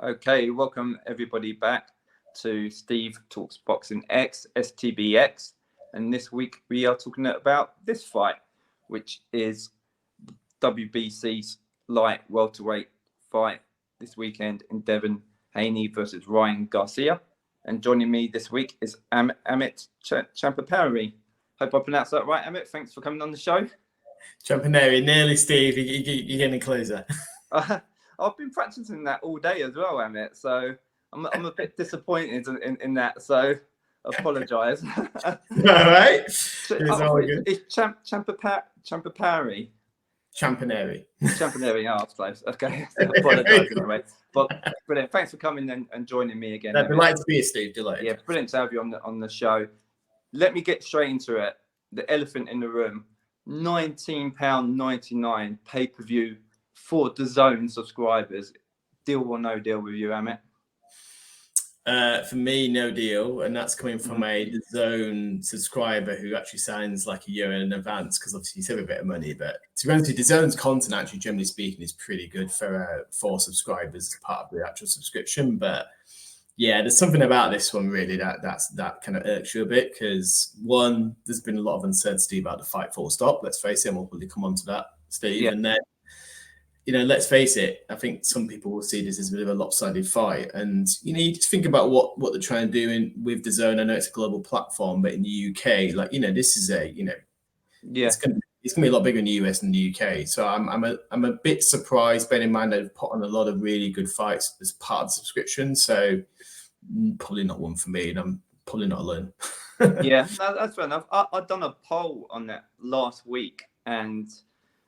Okay, welcome everybody back to Steve Talks Boxing X, STBX. And this week we are talking about this fight, which is WBC's light welterweight fight this weekend in Devin Haney versus Ryan Garcia. And joining me this week is Amit Champaneri. Hope I pronounced that right, Amit. Thanks for coming on the show. Champaneri, nearly, Steve. You're getting closer. I've been practicing that all day as well, Amit. So I'm a bit disappointed in that. So apologise. All right. It's Champaneri. Champaneri. Champaneri. Oh, close. Okay. Apologise anyway. But brilliant. Thanks for coming and joining me again. Delighted to be here, Steve. Delighted. Yeah, brilliant to have you on the show. Let me get straight into it. The elephant in the room. £19.99 pay-per-view for the DAZN subscribers. Deal or no deal with you, Amit? For me, no deal, and that's coming from a DAZN subscriber who actually signs like a year in advance because obviously you save a bit of money. But to be honest, DAZN's content, actually, generally speaking, is pretty good for subscribers as part of the actual subscription. But yeah, there's something about this one really that kind of irks you a bit because one, there's been a lot of uncertainty about the fight full stop. Let's face it, and we'll probably come on to that, Steve. Yeah. And then, let's face it, I think some people will see this as a bit of a lopsided fight. And, you just think about what they're trying to do with DAZN. I know it's a global platform, but in the UK, this is it's going to be a lot bigger in the US than the UK. So I'm a bit surprised, bearing in mind they've put on a lot of really good fights as part of the subscription. So probably not one for me, and I'm probably not alone. Yeah, that's fair enough. I've done a poll on that last week, and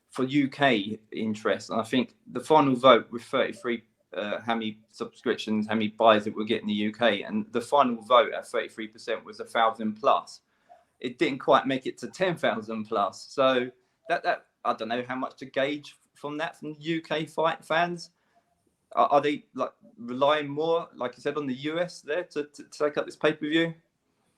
for UK interest, and I think the final vote with 33 how many subscriptions, how many buys it will get in the UK, and the final vote at 33% was 1,000 plus. It didn't quite make it to 10,000 plus. So that I don't know how much to gauge from that from UK fight fans. Are they relying more, like you said, on the US there to take up this pay-per-view?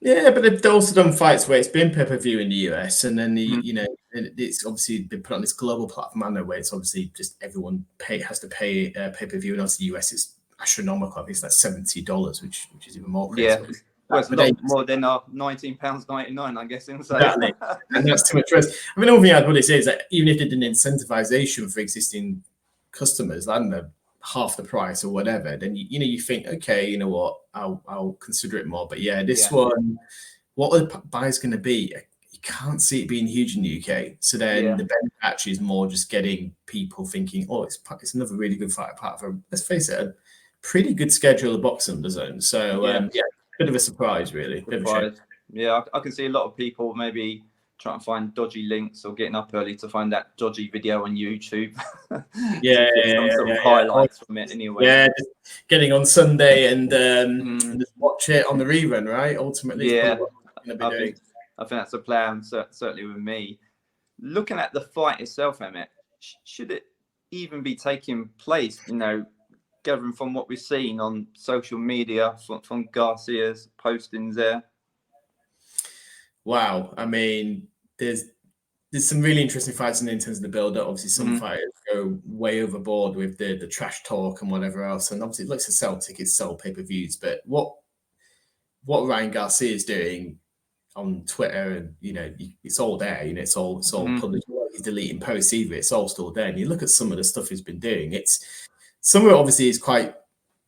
Yeah, but they've also done fights where it's been pay-per-view in the US, and then it's obviously been put on this global platform. I know where it's obviously just everyone has to pay pay-per-view, and also the US is astronomical. I think it's like $70, which is even more crazy. Yeah. Well, it's a lot more than our £19.99, I'm guessing. So. Exactly, and that's too much risk. I mean, the only thing I'd probably say is that even if they did an incentivization for existing customers, I don't know, half the price or whatever, then you think, okay, you know what, I'll consider it more. But yeah, this one, what are the buys going to be? You can't see it being huge in the UK. So then the benefit actually is more just getting people thinking, oh, it's another really good fight apart from, let's face it, a pretty good schedule of boxing DAZN. So bit of a surprise, really. Yeah, I can see a lot of people maybe trying to find dodgy links or getting up early to find that dodgy video on YouTube. Highlights from it anyway. Yeah, just getting on Sunday and just watch it on the rerun, right? Ultimately, I think that's a plan, certainly with me. Looking at the fight itself, Emmett, should it even be taking place, gathering from what we've seen on social media from Garcia's postings there? Wow. I mean, there's some really interesting fights in terms of the build-up. Obviously, some fighters go way overboard with the trash talk and whatever else. And obviously, it looks to sell tickets, sell pay-per-views. But what Ryan Garcia is doing on Twitter, and it's all there. It's all published. He's deleting posts either. It's all still there. And you look at some of the stuff he's been doing. Some of it obviously is quite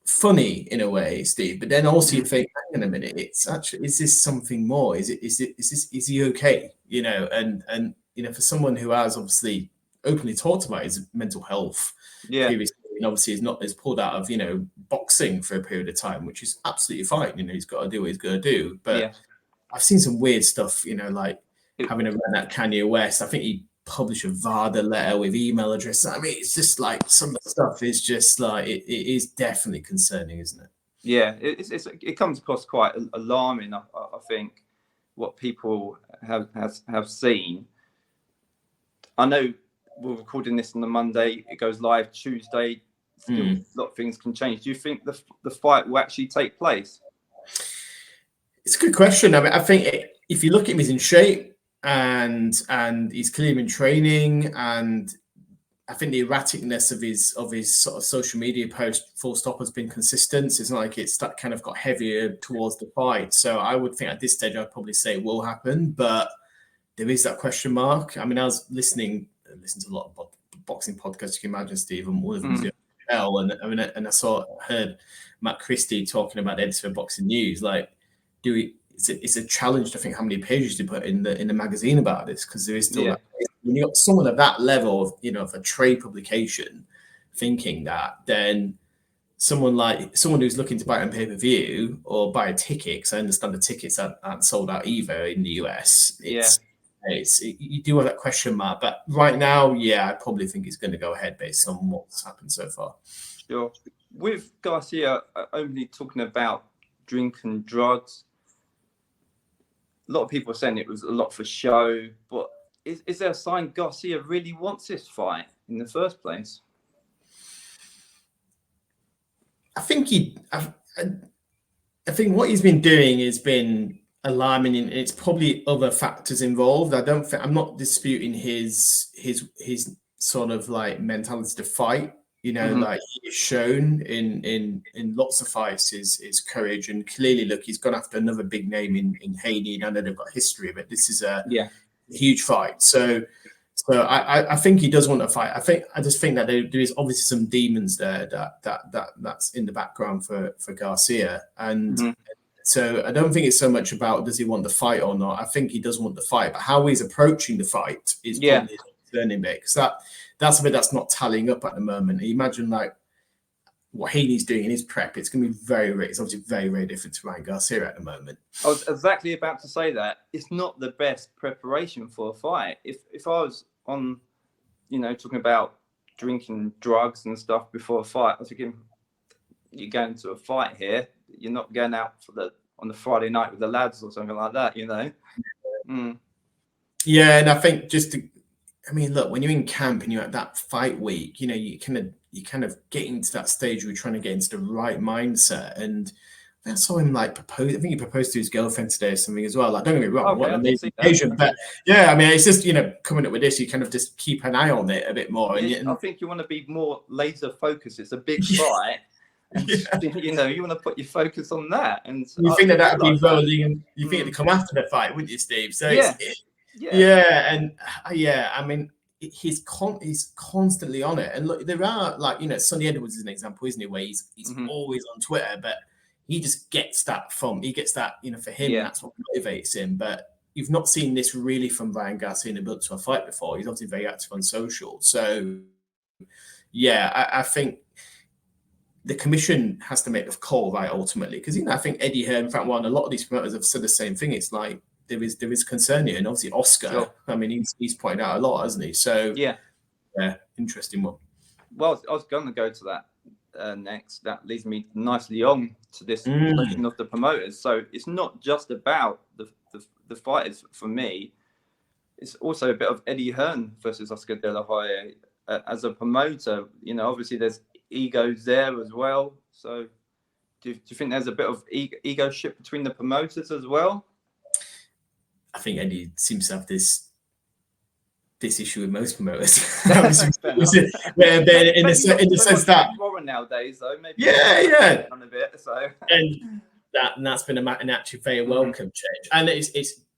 funny in a way, Steve. But then also you think, hang on a minute, it's actually, is this something more? Is he okay? And for someone who has obviously openly talked about his mental health previously, and obviously has pulled out of boxing for a period of time, which is absolutely fine. He's got to do what he's got to do. But I've seen some weird stuff, like having a run at Kanye West. I think he publish a VADA letter with email address. I mean, it's just like some of the stuff is just like it is definitely concerning, isn't it? Yeah, it comes across quite alarming. I think what people have seen. I know we're recording this on the Monday. It goes live Tuesday. Still, a lot of things can change. Do you think the fight will actually take place? It's a good question. I mean, I think if you look at him, he's in shape. And he's clearly been training, and I think the erraticness of his sort of social media post full stop has been consistent. So it's not like it's that kind of got heavier towards the fight. So I would think at this stage I'd probably say it will happen, but there is that question mark. I mean, I was listening to a lot of boxing podcasts, you can imagine, Steve, and one of them was L, and I mean, and heard Matt Christie talking about the editor of Boxing News. Like, it's a challenge to think how many pages to put in the magazine about this, because there is still that. When you got someone at that level of, you know, of a trade publication thinking that, then someone who's looking to buy it on pay-per-view or buy a ticket, because I understand the tickets aren't sold out either in the US. You do have that question mark, but right now, I probably think it's going to go ahead based on what's happened so far. Sure. With Garcia only talking about drink and drugs, a lot of people are saying it was a lot for show, but is there a sign Garcia really wants this fight in the first place? I think I think what he's been doing has been alarming, and it's probably other factors involved. I'm not disputing his sort of like mentality to fight. You know, like he's shown in lots of fights his courage, and clearly, look, he's gone after another big name in Haney, and I know they've got history of it. This is a huge fight. So I think he does want to fight. I just think that there is obviously some demons there that's in the background for Garcia, and so I don't think it's so much about does he want the fight or not. I think he does want the fight, but how he's approaching the fight is probably a concerning bit, because that's a bit that's not tallying up at the moment. You imagine like what Haney's doing in his prep, it's going to be it's obviously very, very different to Ryan Garcia at the moment. I was exactly about to say that. It's not the best preparation for a fight. If I was on, you know, talking about drinking drugs and stuff before a fight, I was thinking, you're going to a fight here. You're not going out on the Friday night with the lads or something like that, you know? Yeah, and I think look, when you're in camp and you're at that fight week, you know, you kind of get into that stage where you're trying to get into the right mindset. And I saw him like propose. I think he proposed to his girlfriend today or something as well. Like, don't get me wrong, what an amazing occasion. But I mean, it's just, you know, coming up with this, you kind of just keep an eye on it a bit more. And I think you want to be more laser focused. It's a big fight. And, you know, you want to put your focus on that. And you think that would be rolling, and you think it'd come after the fight, wouldn't you, Steve? So I mean, he's constantly on it. And look, there are, like, you know, Sonny Edwards is an example, isn't he, where he's always on Twitter, but he just gets that you know, for him, that's what motivates him. But you've not seen this really from Ryan Garcia in a build to a fight before. He's obviously very active on social. So I think the commission has to make the call, right, ultimately, because, you know, I think Eddie Hearn, in fact, a lot of these promoters have said the same thing. It's like there is concern here, and obviously Oscar. I mean, he's pointed out a lot, hasn't he? So interesting one. Well, I was going to go to that next. That leads me nicely on to this question of the promoters. So it's not just about the fighters for me. It's also a bit of Eddie Hearn versus Oscar De La Hoya as a promoter. You know, obviously there's egos there as well. So do you think there's a bit of ego ship between the promoters as well? I think Eddie seems to have this issue with most promoters. in the sense that nowadays, though, maybe on a bit. So and that's been an actually very welcome change. And it's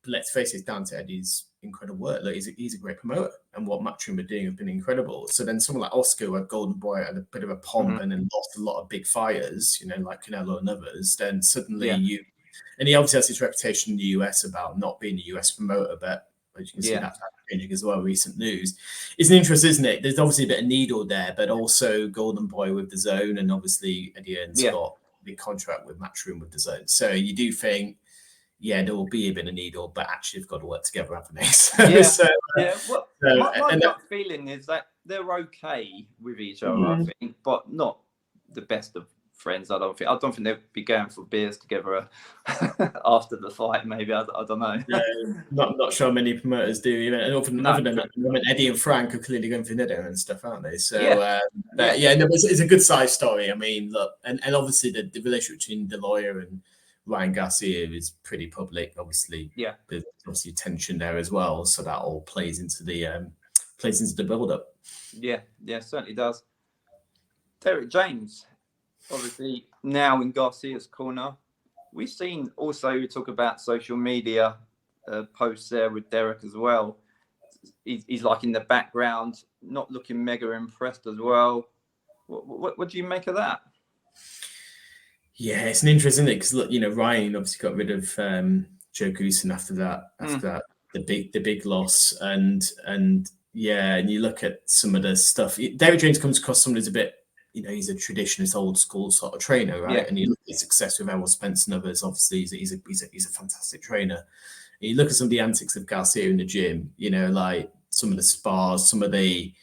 let's face it, it's down to Eddie's incredible work. Look, he's a great promoter, and what Matchroom are doing have been incredible. So then someone like Oscar, who had Golden Boy at a bit of a pomp and then lost a lot of big fighters, you know, like Canelo and others, then suddenly and he obviously has his reputation in the US about not being a US promoter, but as you can see, that's changing as well. Recent news. It's an interest, isn't it? There's obviously a bit of needle there, but also Golden Boy with the Zone, and obviously Eddie Hearn's got a big contract with Matchroom with the Zone. So you do think, there will be a bit of needle, but actually they've got to work together, haven't they? My gut feeling is that they're okay with each other, I think, but not the best of friends. I don't think they'd be going for beers together after the fight. Maybe I don't know. Not sure many promoters do. Even other than that, Eddie and Frank are clearly going for dinner and stuff, aren't they? So it's a good side story. I mean, look, and obviously the relationship between the lawyer and Ryan Garcia is pretty public. Obviously, there's obviously tension there as well. So that all plays into the plays into the build-up. Yeah, certainly does. Derek James, obviously now in Garcia's corner. We've seen also, we talk about social media posts there with Derek as well. He's like in the background, not looking mega impressed as well. What do you make of that? Yeah, it's an interesting thing because look, Ryan obviously got rid of Joe Goosen after that, the big loss, and yeah, and you look at some of the stuff. Derek James comes across someone who's a bit, he's a traditionalist, old school sort of trainer, right? Yeah. And you look at his success with Errol Spence and others. Obviously, he's a fantastic trainer. And you look at some of the antics of Garcia in the gym, like some of the spars, some of the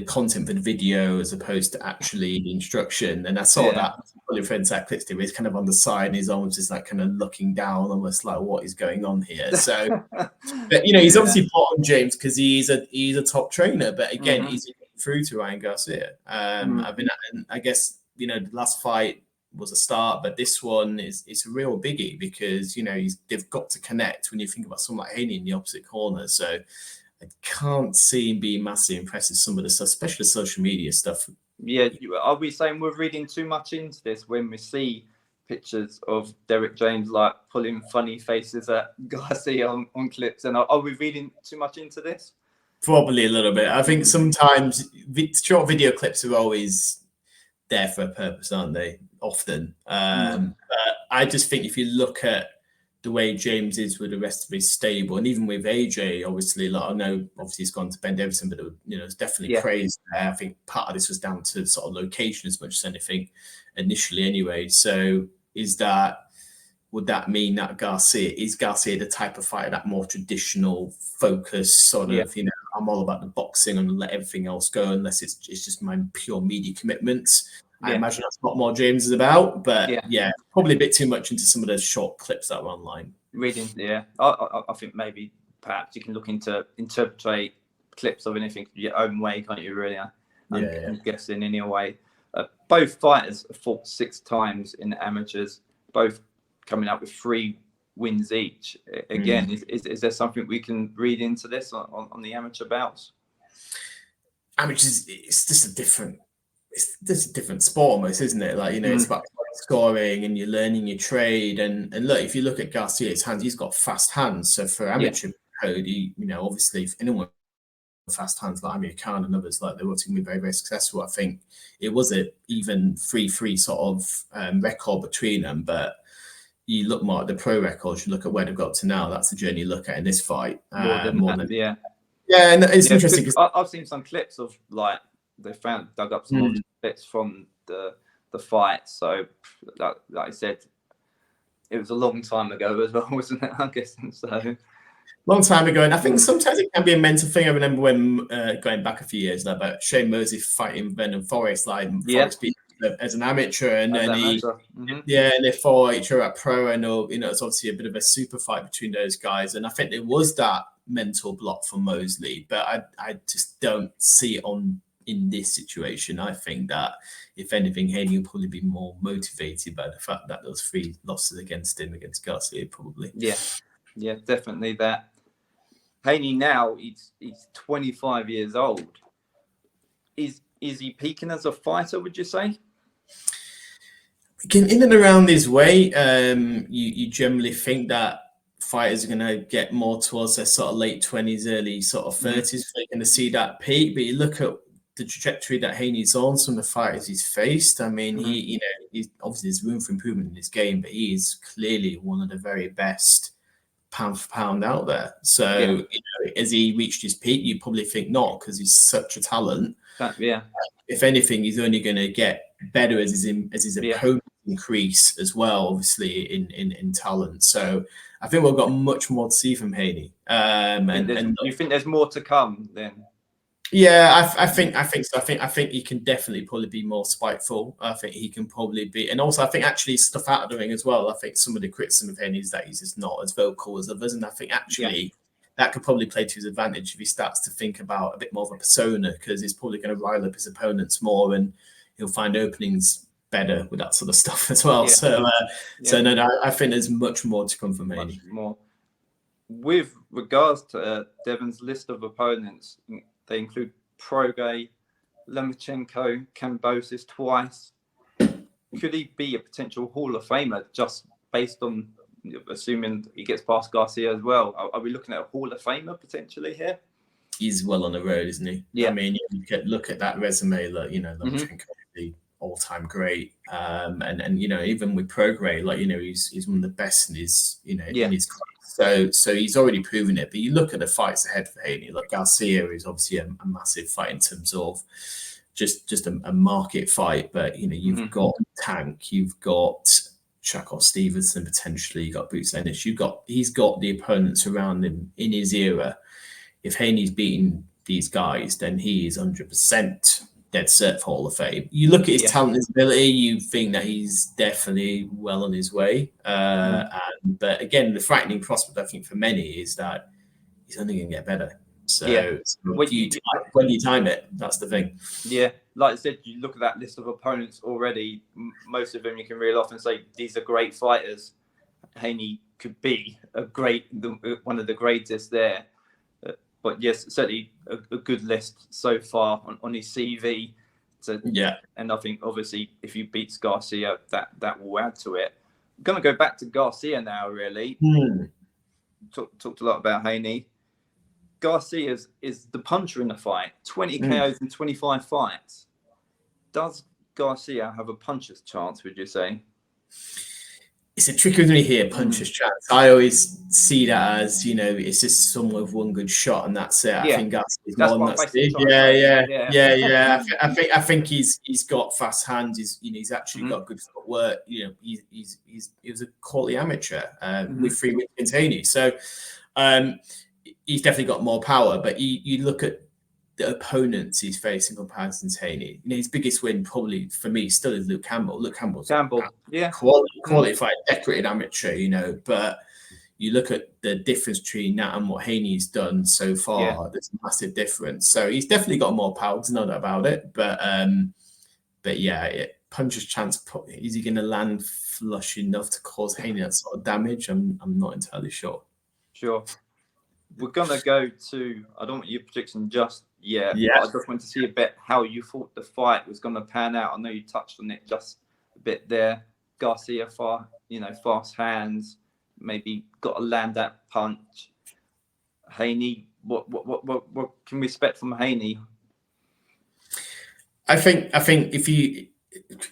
content for the video as opposed to actually the instruction. And I saw that William Fred's clips where he's kind of on the side and he's almost just like kind of looking down, almost like what is going on here. So, but he's obviously bought on James because he's a top trainer. But again, he's through to Ryan Garcia. I guess the last fight was a start, but this one is a real biggie because they've got to connect when you think about someone like Haney in the opposite corner. So I can't see him being massively impressive. Some of the stuff, especially social media stuff. Yeah, are we saying we're reading too much into this when we see pictures of Derek James like pulling funny faces at Garcia on clips? And are we reading too much into this? Probably a little bit. I think sometimes short video clips are always there for a purpose, aren't they? Often. But I just think if you look at the way James is with the rest of his stable, and even with AJ, obviously, like I know, obviously he's gone to Ben Davison, but it's definitely praise there. I think part of this was down to sort of location as much as anything initially, anyway. So, would that mean that Garcia the type of fighter, that more traditional focus sort of, I'm all about the boxing and let everything else go unless it's just my pure media commitments. I imagine that's what more James is about, but probably a bit too much into some of those short clips that are online. Reading, I think maybe perhaps you can look into interpret clips of anything your own way, can't you? Really, I'm guessing in a way. Both fighters fought 6 times in the amateurs, both coming up with 3 wins each. Again, is there something we can read into this on the amateur bouts? Amateurs, it's just a different sport almost, isn't it? Like, it's about scoring and you're learning your trade. And look, if you look at Garcia's hands, he's got fast hands. So for amateur code, obviously if anyone with fast hands like Amir Khan and others, like they were going to be very, very successful. I think it was an even 3-3 sort of record between them. But you look more at the pro records, you look at where they've got to now, that's the journey you look at in this fight. Yeah, and it's interesting because I've seen some clips of like they dug up some bits from the fight. So, like I said, it was a long time ago as well, wasn't it? I guess so. Long time ago, and I think sometimes it can be a mental thing. I remember when going back a few years now about Shane Mosley fighting Vernon Forrest, Forrest beat as an amateur, and then and they fought each other at pro. I know, it's obviously a bit of a super fight between those guys, and I think there was that mental block for Mosley, but I just don't see it in this situation. I think that if anything, Haney will probably be more motivated by the fact that those 3 losses against Garcia, probably. Yeah, definitely that. Haney now, he's 25 years old. Is he peaking as a fighter, would you say? In and around his way, you generally think that fighters are going to get more towards their sort of late 20s, early sort of 30s. They're going to see that peak. But you look at the trajectory that Haney's on, some of the fighters he's faced. I mean, he's obviously there's room for improvement in his game, but he is clearly one of the very best pound for pound out there. So, has he reached his peak? You probably think not, because he's such a talent. If anything, he's only going to get better as his opponents increase as well, obviously in talent. So, I think we've got much more to see from Haney. And you think there's more to come then? Yeah, I think so. I think he can definitely probably be more spiteful. I think he can probably be, and also I think actually stuff out of the ring as well. I think some of the criticism of Haney is that he's just not as vocal as others, and I think actually that could probably play to his advantage if he starts to think about a bit more of a persona, because he's probably going to rile up his opponents more, and he'll find openings better with that sort of stuff as well. I think there's much more to come from Haney. More with regards to Devin's list of opponents. They include Prograis, Lomachenko, Kambosos twice. Could he be a potential Hall of Famer just based on assuming he gets past Garcia as well? Are we looking at a Hall of Famer potentially here? He's well on the road, isn't he? Yeah. I mean, look at that resume. Like, Lomachenko, the all-time great, and even with Prograis, like he's one of the best in his in his class. So he's already proven it. But you look at the fights ahead for Haney. Like Garcia is obviously a massive fight in terms of just a market fight. But you've got Tank, you've got Shakur Stevenson potentially, you got Boots Ennis, he's got the opponents around him in his era. If Haney's beating these guys, then he is 100% dead cert for Hall of Fame. You look at his talent and ability, you think that he's definitely well on his way. But again, the frightening prospect, I think, for many is that he's only going to get better. So when you time it, that's the thing. Yeah, like I said, you look at that list of opponents already, most of them you can reel off and say, these are great fighters. Haney could be one of the greatest there. But yes, certainly a good list so far on his CV. And I think obviously if you beat Garcia, that will add to it. I'm going to go back to Garcia now, really. Talked a lot about Haney. Garcia is the puncher in the fight. 20 KOs in 25 fights. Does Garcia have a puncher's chance, would you say? It's a tricky one here, puncher's chance. I always see that as, it's just someone with one good shot and that's it. I think Garcia's more than that stage. I think he's got fast hands. He's actually got good footwork. He was a quality amateur with 3 wins against Haney. So he's definitely got more power. But you look at the opponents he's facing comparison to Haney. His biggest win probably for me still is Luke Campbell. Luke Campbell's quality fight, decorated amateur, but you look at the difference between that and what Haney's done so far, there's a massive difference. So he's definitely got more power, there's no doubt about it. But puncher's chance, is he going to land flush enough to cause Haney that sort of damage? I'm not entirely sure. Sure. We're going to go to, I don't want your prediction just yet, but I just want to see a bit how you thought the fight was going to pan out. I know you touched on it just a bit there. Garcia, fast hands, maybe got to land that punch. Haney, what can we expect from Haney? I think if you,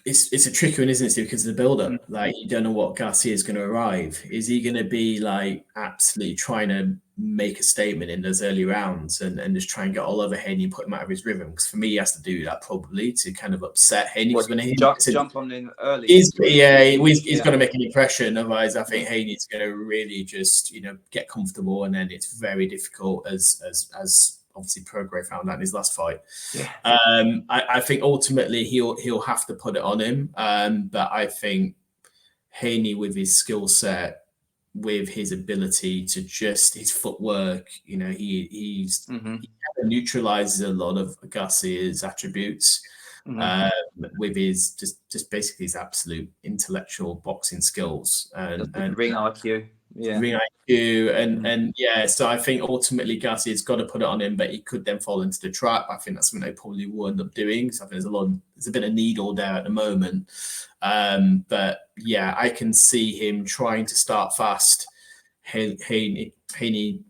it's a tricky one, isn't it? Because of the build-up, like you don't know what Garcia is going to arrive. Is he going to be like absolutely trying to make a statement in those early rounds and just try and get all over Haney and put him out of his rhythm? Because for me, he has to do that probably to kind of upset Haney. Jump on in early. He's going to make an impression. Otherwise, I think Haney's going to really just get comfortable, and then it's very difficult as obviously Prograis found out in his last fight. I think ultimately he'll have to put it on him. But I think Haney, with his skill set, with his ability to just his footwork, he neutralizes a lot of Garcia's attributes with his just basically his absolute intellectual boxing skills and ring IQ. Ring IQ and so I think ultimately Garcia's got to put it on him, but he could then fall into the trap. I think that's something they probably will end up doing. So I think there's a bit of needle there at the moment. But I can see him trying to start fast. Haney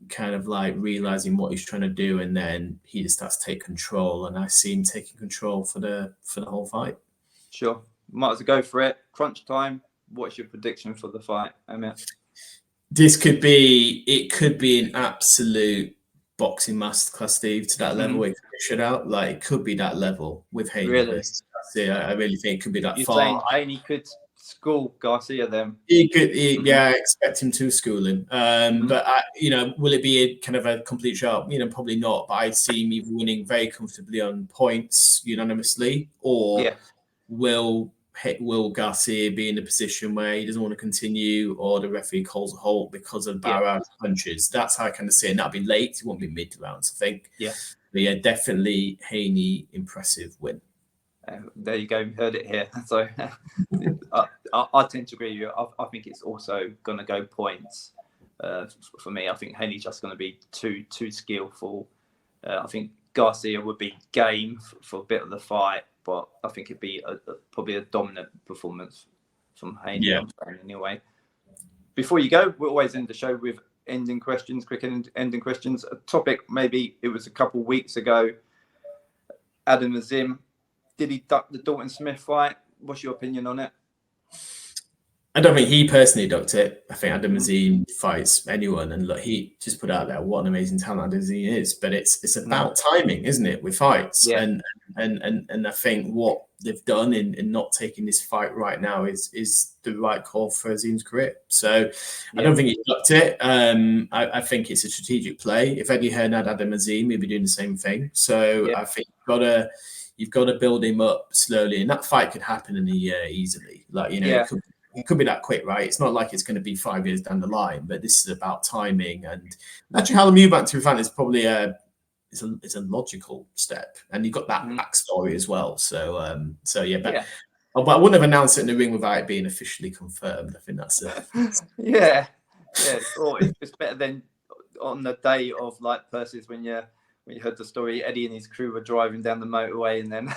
kind of like realizing what he's trying to do, and then he just starts to take control. And I see him taking control for the whole fight. Sure, might as well go for it. Crunch time. What's your prediction for the fight, Amit? It could be an absolute boxing masterclass, Steve, to that level. It could be shut out. Like it could be that level with Haney. Really? I really think it could be that You're far. saying Haney could school Garcia then? He could, I expect him to school him. But will it be a kind of a complete shot? Probably not. But I see him either winning very comfortably on points unanimously, or will Garcia be in a position where he doesn't want to continue, or the referee calls a halt because of Barra's punches? That's how I kind of see it. And that'll be late. It won't be mid-rounds, I think. But definitely Haney, impressive win. There you go. Heard it here. So I tend to agree with you. I think it's also going to go points for me. I think Haney's just going to be too skillful. I think Garcia would be game for a bit of the fight, but I think it'd be probably a dominant performance from Haney. Yeah. Anyway, before you go, we always end the show with ending questions, quick ending questions. A topic, maybe it was a couple of weeks ago. Adam Azim, did he duck the Dalton Smith fight? What's your opinion on it? I don't think he personally ducked it. I think Adam Azim fights anyone, and look, he just put out there what an amazing talent Adam Azim is. But it's about timing, isn't it, with fights? Yeah. And I think what they've done in not taking this fight right now is the right call for Azim's career. So I don't think he ducked it. I think it's a strategic play. If Eddie Hearn had Adam Azim, he'd be doing the same thing. So I think you've got to build him up slowly, and that fight could happen in a year easily. Like, you know, it could be that quick, right? It's not like it's going to be 5 years down the line, but this is about timing. And actually, Hallam Eubank, to be frank, is probably it's a logical step, and you've got that backstory as well. So but I wouldn't have announced it in the ring without it being officially confirmed. I think that's it. yeah. Or it's better than on the day of like Percy's when you heard the story. Eddie and his crew were driving down the motorway, and then.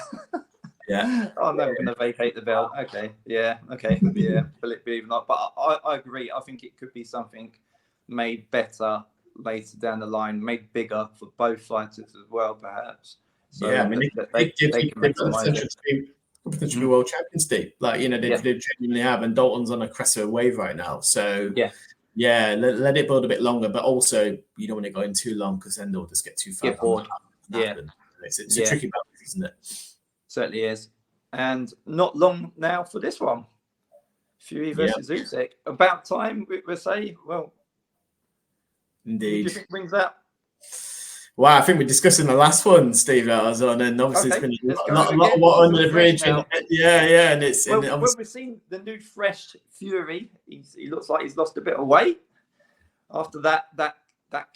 Oh no, we're going to vacate the belt. Okay. Believe not, but I agree. I think it could be something made better later down the line, made bigger for both fighters as well, perhaps. So I mean, they can potentially world champions, Steve. Like, you know, they genuinely have, and Dalton's on a crescent wave right now. So let it build a bit longer, but also you don't want to go in too long because then they'll just get too far. Get bored. It's a tricky balance, isn't it? Certainly is. And not long now for this one. Fury versus Usyk. About time, we'll say. Well, indeed. Who do you think wins that? Well, I think we discussed in the last one, Steve, that I was on, and obviously it's been a lot of water under the bridge. And it's we've seen the new fresh Fury. He looks like he's lost a bit of weight after that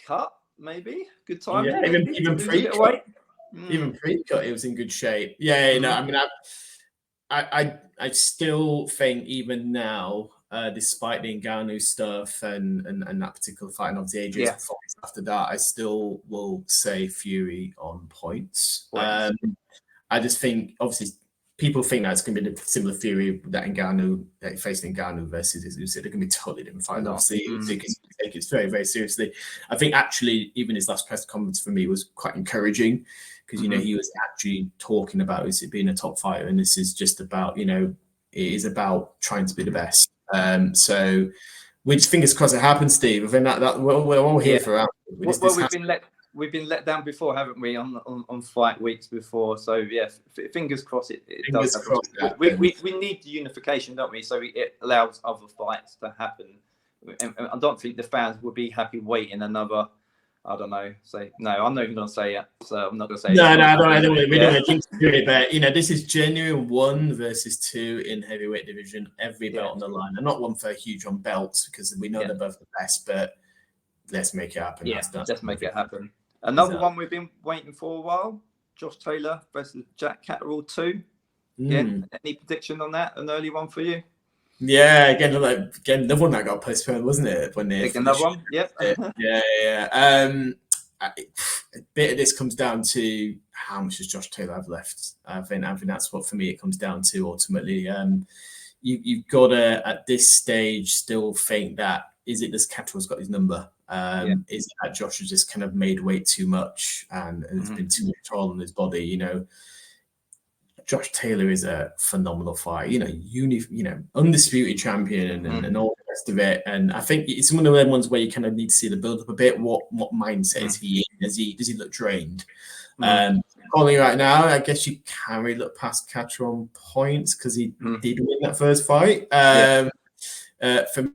cut. Maybe good time. Yeah, even pre-cut. Even pre-cut, it was in good shape. I mean, I still think even now, despite the Ngannou stuff and that particular fight, and obviously Adrian's performance after that, I still will say Fury on points. I just think, obviously, people think that it's going to be the similar Fury that he faced Ngannou versus Usyk. They're going to be totally different fights. Obviously, Usyk take it very, very seriously. I think actually, even his last press conference for me was quite encouraging. Because, you know, he was actually talking about it being a top fighter, and this is just about, you know, it is about trying to be the best. So we just fingers crossed it happens, Steve. I think that we're all here for that. We've been let down before, haven't we, on fight weeks before? So fingers crossed it does happen. We need the unification, don't we? So it allows other fights to happen. And I don't think the fans would be happy waiting another. I don't know. I'm not even going to say it. So I'm not going to say it. I don't want to do it. But, you know, this is genuine 1 versus 2 in heavyweight division. Every belt on the line. And not one for a huge on belts because we know they're both the best. But let's make it happen. Let's make it happen. Another one we've been waiting for a while. Josh Taylor versus Jack Catterall 2. Any prediction on that? An early one for you? Yeah, again, another one that got postponed, wasn't it? When they another one, yeah. A bit of this comes down to how much does Josh Taylor have left. I think that's what for me it comes down to ultimately. You've got to at this stage still think that is it this Catterall's got his number? Is it that Josh has just kind of made weight too much and it's been too much toll on his body? You know. Josh Taylor is a phenomenal fighter, undisputed champion and all the rest of it. And I think it's one of them ones where you kind of need to see the build up a bit. What mindset is he in? Does he look drained? Calling right now, I guess you can't really look past Catcher on points because he did win that first fight for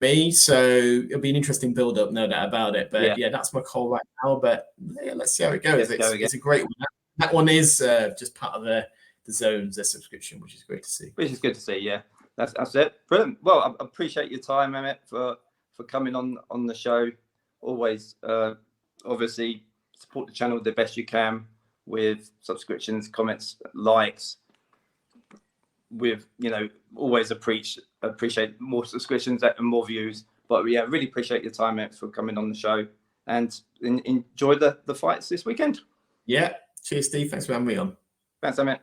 me. So it'll be an interesting build up, no doubt about it. But that's my call right now. But let's see how it goes. It's a great one. That one is just part of the zones, their subscription, which is great to see. Which is good to see, yeah. That's it. Brilliant. Well, I appreciate your time, Amit, for coming on the show. Always, obviously, support the channel the best you can with subscriptions, comments, likes. With, always appreciate more subscriptions and more views. But really appreciate your time, Amit, for coming on the show. And enjoy the fights this weekend. Yeah. Cheers, Steve. Thanks for having me on. Thanks, Amit.